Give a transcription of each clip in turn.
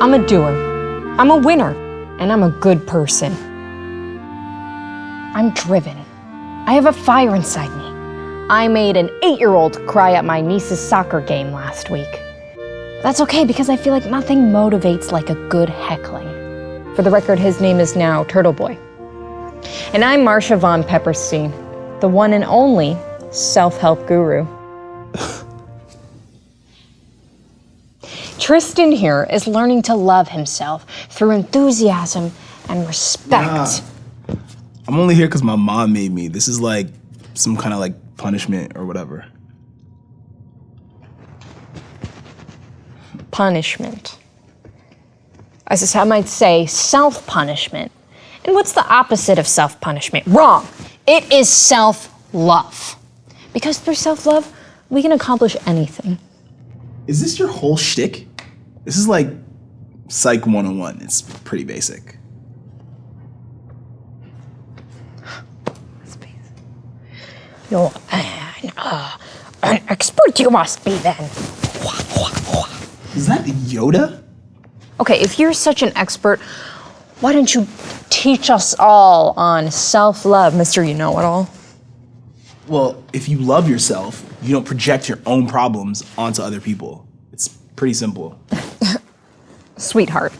I'm a doer. I'm a winner. And I'm a good person. I'm driven. I have a fire inside me. I made an 8-year-old cry at my niece's soccer game last week. That's okay because I feel like nothing motivates like a good heckling. For the record, his name is now Turtle Boy. And I'm Marcia Von-Pepperstein, the one and only self-help guru. Tristan here is learning to love himself through enthusiasm and respect. I'm only here because my mom made me. This is like some kind of like punishment or whatever. Punishment. As some might say, self-punishment. And what's the opposite of self-punishment? Wrong. It is self-love. Because through self-love, we can accomplish anything. Is this your whole shtick? This is like Psych 101. It's pretty basic. You're an expert you must be then. Is that Yoda? Okay, if you're such an expert, why don't you teach us all on self-love, Mr. You-Know-It-All? Well, if you love yourself, you don't project your own problems onto other people. It's pretty simple. Sweetheart.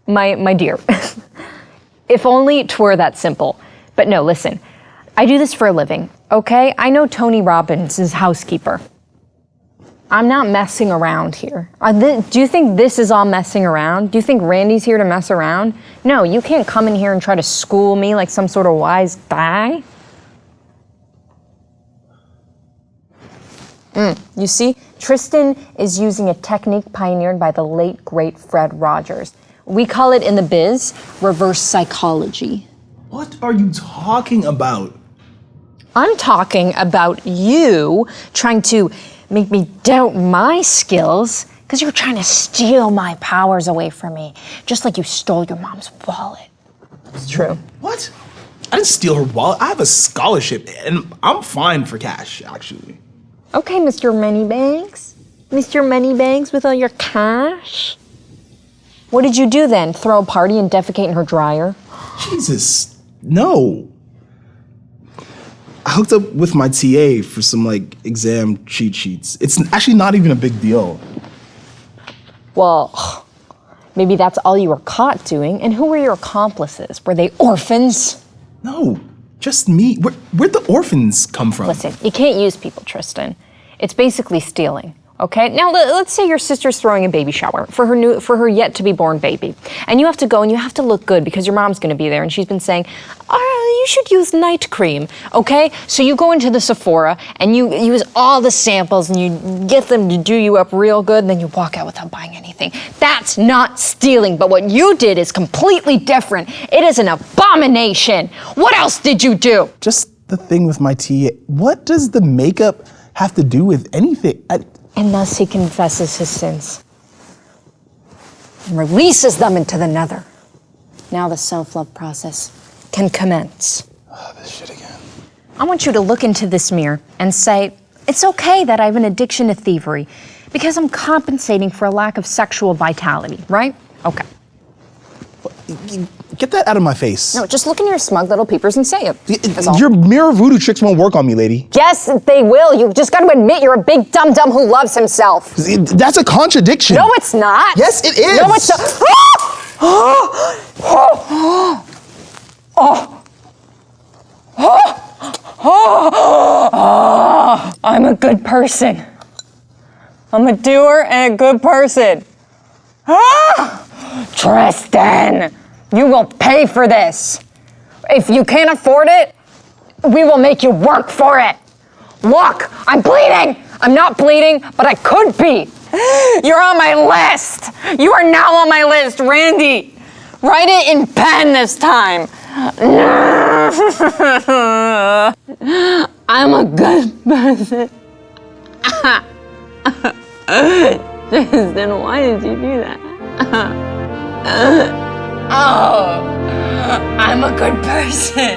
my dear. If only it were that simple. But no, listen. I do this for a living, okay? I know Tony Robbins is housekeeper. I'm not messing around here. Do you think this is all messing around? Do you think Randy's here to mess around? No, you can't come in here and try to school me like some sort of wise guy. You see, Tristan is using a technique pioneered by the late, great Fred Rogers. We call it in the biz, reverse psychology. What are you talking about? I'm talking about you trying to make me doubt my skills because you're trying to steal my powers away from me, just like you stole your mom's wallet. It's true. What? I didn't steal her wallet. I have a scholarship, and I'm fine for cash, actually. Okay, Mr. Moneybags. Mr. Moneybags with all your cash. What did you do then? Throw a party and defecate in her dryer? Jesus, no. I hooked up with my TA for some like exam cheat sheets. It's actually not even a big deal. Well, maybe that's all you were caught doing. And who were your accomplices? Were they orphans? No, just me. Where'd the orphans come from? Listen, you can't use people, Tristan. It's basically stealing. Okay, now let's say your sister's throwing a baby shower for her yet to be born baby, and you have to go and you have to look good because your mom's going to be there, and she's been saying, you should use night cream. Okay, so you go into the Sephora and you use all the samples and you get them to do you up real good, and then you walk out without buying anything. That's not stealing, but what you did is completely different. It is an abomination. What else did you do? Just the thing with my TA. What does the makeup have to do with anything? And thus he confesses his sins and releases them into the nether. Now the self-love process can commence. This shit again. I want you to look into this mirror and say, it's okay that I have an addiction to thievery because I'm compensating for a lack of sexual vitality, right? Okay. Get that out of my face. No, just look in your smug little peepers and say it. Your mirror voodoo tricks won't work on me, lady. Yes, they will. You just got to admit you're a big dum-dum who loves himself. That's a contradiction. No, it's not. Yes, it is. No, it's not. I'm a good person. I'm a doer and a good person. Tristan, you will pay for this. If you can't afford it, we will make you work for it. Look, I'm bleeding. I'm not bleeding, but I could be. You're on my list. You are now on my list, Randy. Write it in pen this time. I'm a good person. Tristan, why did you do that? I'm a good person.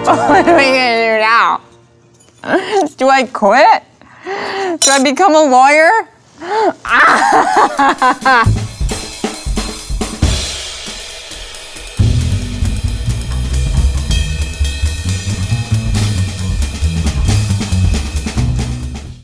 What are we gonna do now? Do I quit? Do I become a lawyer?